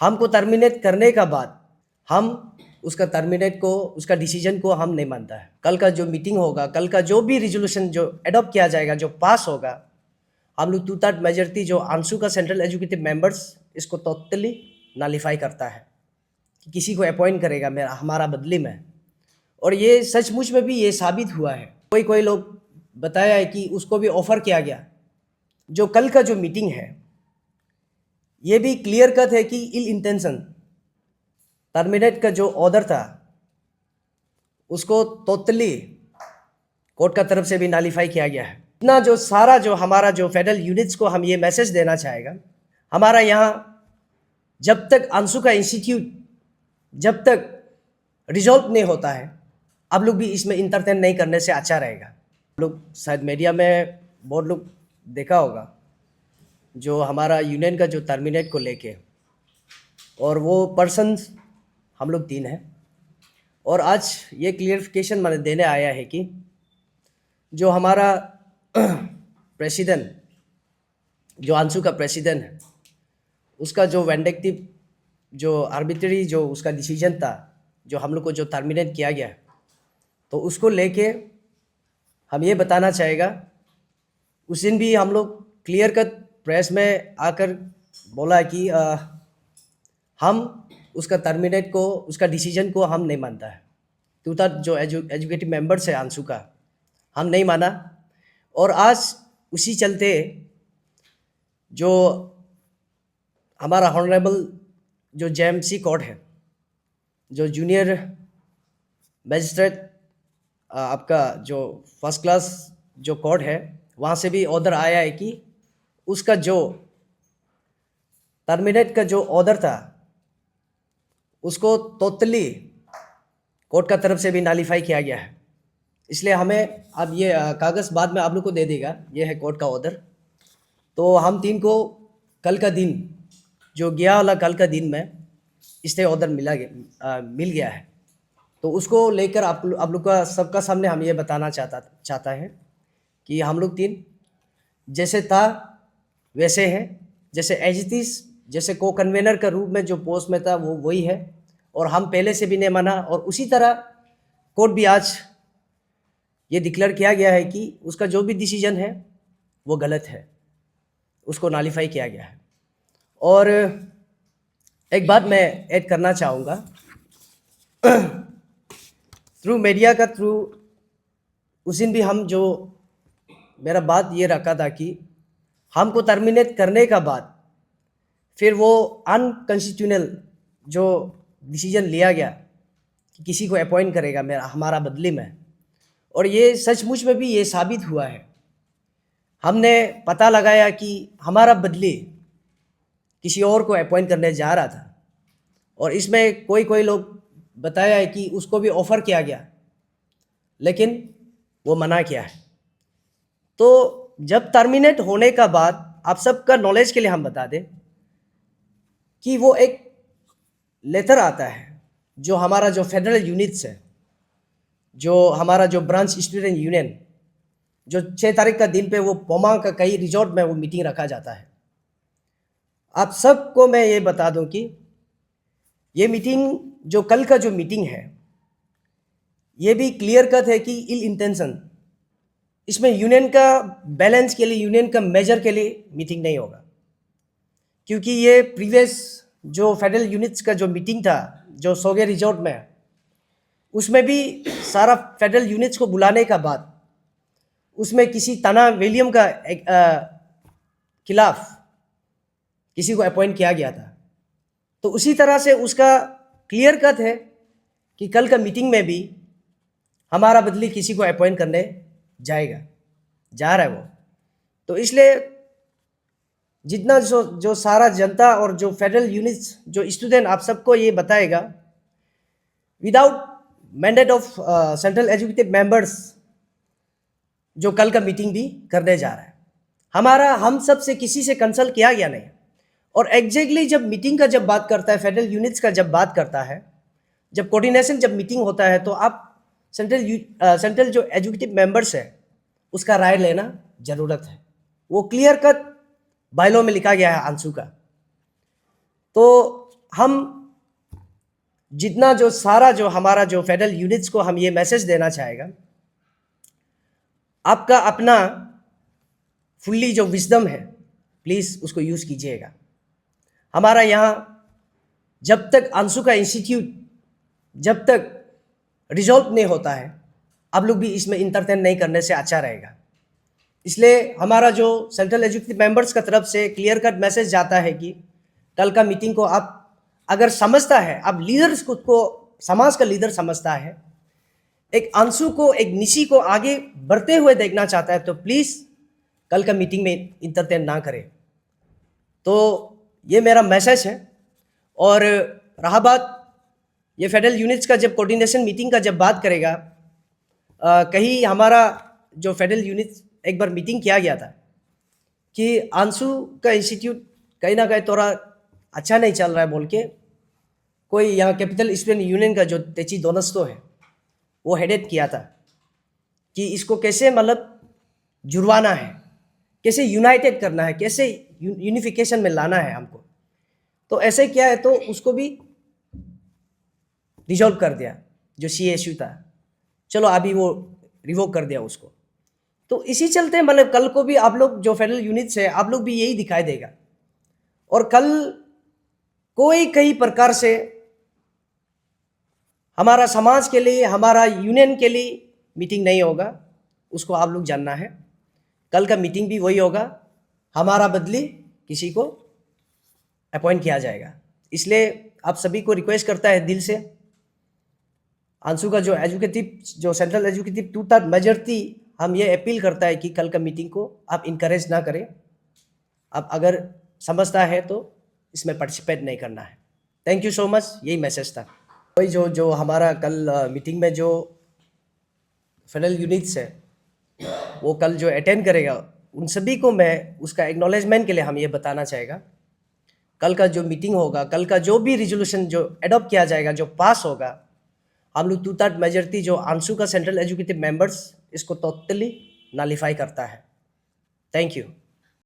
हमको टर्मिनेट करने का बाद हम उसका डिसीजन को हम नहीं मानता है। कल का जो मीटिंग होगा, कल का जो भी रिजोल्यूशन जो एडॉप्ट किया जाएगा, जो पास होगा, हम लोग 2/3 मेजॉरिटी जो आंसू का सेंट्रल एजुकेटिव मेंबर्स इसको टोटली नालिफाई करता है कि किसी को अपॉइंट करेगा हमारा बदले में। और ये सचमुच में भी ये साबित हुआ है। कोई लोग बताया है कि उसको भी ऑफर किया गया। जो कल का जो मीटिंग है ये भी क्लियर कट है कि इल इंटेंशन टर्मिनेट का जो ऑर्डर था उसको टोटली कोर्ट का तरफ से भी नालिफाई किया गया है। इतना जो सारा जो हमारा जो फेडरल यूनिट्स को हम ये मैसेज देना चाहेगा, हमारा यहाँ जब तक आंसू का इंस्टीट्यूट जब तक रिजॉल्व नहीं होता है, आप लोग भी इसमें इंटरटेन नहीं करने से अच्छा रहेगा। आप लोग शायद मीडिया में बहुत लोग देखा होगा जो हमारा यूनियन का जो टर्मिनेट को लेके, और वो पर्सन हम लोग 3 हैं। और आज ये क्लियरिफिकेशन मैंने देने आया है कि जो हमारा प्रेसिडेंट, जो आंसू का प्रेसिडेंट है, उसका जो वेंडिक्टिव जो आर्बिट्ररी जो उसका डिसीजन था, जो हम लोग को जो टर्मिनेट किया गया, तो उसको लेके हम ये बताना चाहेगा। उस दिन भी हम लोग क्लियर कट प्रेस में आकर बोला कि हम उसका टर्मिनेट को, उसका डिसीजन को हम नहीं मानता है। 2/3 जो एजुकेटिव मेंबर्स है आंसू का, हम नहीं माना। और आज उसी चलते जो हमारा ऑनरेबल जो जेएमसी कोर्ट है, जो जूनियर मैजिस्ट्रेट आपका जो फर्स्ट क्लास जो कोर्ट है, वहाँ से भी ऑर्डर आया है कि उसका जो टर्मिनेट का जो ऑर्डर था उसको टोटली कोर्ट का तरफ से भी नालिफाई किया गया है। इसलिए हमें अब ये कागज़ बाद में आप लोग को दे देगा, ये है कोर्ट का ऑर्डर। तो हम 3 को कल का दिन जो गया वाला कल का दिन में स्टे ऑर्डर मिल गया है। तो उसको लेकर आप लोग का सबका सामने हम ये बताना चाहता है कि हम लोग 3 जैसे था वैसे हैं, जैसे एज इट इज, जैसे को कन्वेनर का रूप में जो पोस्ट में था वो वही है, और हम पहले से भी नहीं माना। और उसी तरह कोर्ट भी आज ये डिक्लेयर किया गया है कि उसका जो भी डिसीजन है वो गलत है, उसको नालिफाई किया गया है। और एक बात मैं ऐड करना चाहूँगा, थ्रू मीडिया का थ्रू उस दिन भी हम जो मेरा बात ये रखा था कि हमको टर्मिनेट करने का बाद फिर वो अनकॉन्स्टिट्यूशनल जो डिसीजन लिया गया कि किसी को अपॉइंट करेगा हमारा बदले में, और ये सचमुच में भी ये साबित हुआ है। हमने पता लगाया कि हमारा बदले किसी और को अपॉइंट करने जा रहा था, और इसमें कोई लोग बताया है कि उसको भी ऑफ़र किया गया, लेकिन वो मना किया है। तो जब टर्मिनेट होने का बाद आप सबका नॉलेज के लिए हम बता दें कि वो एक लेटर आता है जो हमारा जो फेडरल यूनिट्स है, जो हमारा जो ब्रांच स्टूडेंट यूनियन, जो 6 तारीख का दिन पे वो पोमा का कई रिजॉर्ट में वो मीटिंग रखा जाता है। आप सबको मैं ये बता दूं कि ये मीटिंग जो कल का जो मीटिंग है ये भी क्लियर कट है कि इल इंटेंशन, इसमें यूनियन का बैलेंस के लिए, यूनियन का मेजर के लिए मीटिंग नहीं होगा। क्योंकि ये प्रीवियस जो फेडरल यूनिट्स का जो मीटिंग था जो सोगे रिजॉर्ट में, उसमें भी सारा फेडरल यूनिट्स को बुलाने का बाद उसमें किसी तना विलियम का खिलाफ किसी को अपॉइंट किया गया था। तो उसी तरह से उसका क्लियर कट है कि कल का मीटिंग में भी हमारा बदले किसी को अपॉइंट करने जा रहा है वो। तो इसलिए जितना जो सारा जनता और जो फेडरल यूनिट्स जो स्टूडेंट आप सबको ये बताएगा, without mandate of central educative members जो कल का मीटिंग भी करने जा रहा है। हम सब से किसी से कंसल्ट किया गया नहीं। और एग्जैक्टली जब मीटिंग का जब बात करता है, फेडरल यूनिट्स का जब बात करता है, जब कोऑर्डिनेशन जब मीटिंग होता है, तो आप सेंट्रल जो एजुकेटिव मेंबर्स है उसका राय लेना ज़रूरत है। वो क्लियर कट बायलॉ में लिखा गया है आंसू का। तो हम जितना जो सारा जो हमारा जो फेडरल यूनिट्स को हम ये मैसेज देना चाहेगा, आपका अपना फुल्ली जो विजडम है प्लीज़ उसको यूज़ कीजिएगा। हमारा यहाँ जब तक अंशु का इंस्टीट्यूट जब तक रिजॉल्व नहीं होता है, आप लोग भी इसमें इंटरटेन नहीं करने से अच्छा रहेगा। इसलिए हमारा जो सेंट्रल एजुकेटिव मेंबर्स का तरफ से क्लियर कट मैसेज जाता है कि कल का मीटिंग को आप अगर समझता है, आप लीडर्स खुद को समाज का लीडर समझता है, एक अंशु को एक निशी को आगे बढ़ते हुए देखना चाहता है, तो प्लीज़ कल का मीटिंग में इंटरटेन ना करें। तो ये मेरा मैसेज है। और रहा बात ये फेडरल यूनिट्स का जब कोऑर्डिनेशन मीटिंग का जब बात करेगा, कहीं हमारा जो फेडरल यूनिट्स एक बार मीटिंग किया गया था कि अंशु का इंस्टीट्यूट कहीं ना कहीं थोड़ा अच्छा नहीं चल रहा है बोल के, कोई यहाँ कैपिटल स्टूडेंट यूनियन का जो तेची दोनस्तो है वो हेडेड किया था कि इसको कैसे मतलब जुड़वाना है, कैसे यूनाइटेड करना है, कैसे यूनिफिकेशन में लाना है हमको। तो ऐसे क्या है, तो उसको भी रिजॉल्व कर दिया जो CSU था, चलो अभी वो रिवोक कर दिया उसको। तो इसी चलते मतलब कल को भी आप लोग जो फेडरल यूनिट्स है, आप लोग भी यही दिखाई देगा। और कल कोई कई प्रकार से हमारा समाज के लिए, हमारा यूनियन के लिए मीटिंग नहीं होगा, उसको आप लोग जानना है। कल का मीटिंग भी वही होगा, हमारा बदली किसी को अपॉइंट किया जाएगा। इसलिए आप सभी को रिक्वेस्ट करता है दिल से, अंशु का जो सेंट्रल एजुकेटिव 2/3 मेजॉरिटी हम ये अपील करता है कि कल का मीटिंग को आप इनकरेज ना करें। आप अगर समझता है तो इसमें पार्टिसिपेट नहीं करना है। थैंक यू सो मच, यही मैसेज था। वही जो हमारा कल मीटिंग में जो फेडरल यूनिट्स है वो कल जो अटेंड करेगा, उन सभी को मैं उसका एक्नॉलेजमेंट के लिए हम ये बताना चाहेगा, कल का जो मीटिंग होगा, कल का जो भी रिजोल्यूशन जो एडॉप्ट किया जाएगा, जो पास होगा, हम लोग 2/3 मेजॉरिटी जो अंशु का सेंट्रल एजुकेटिव मेंबर्स इसको टोटली नलिफाई करता है। Thank you.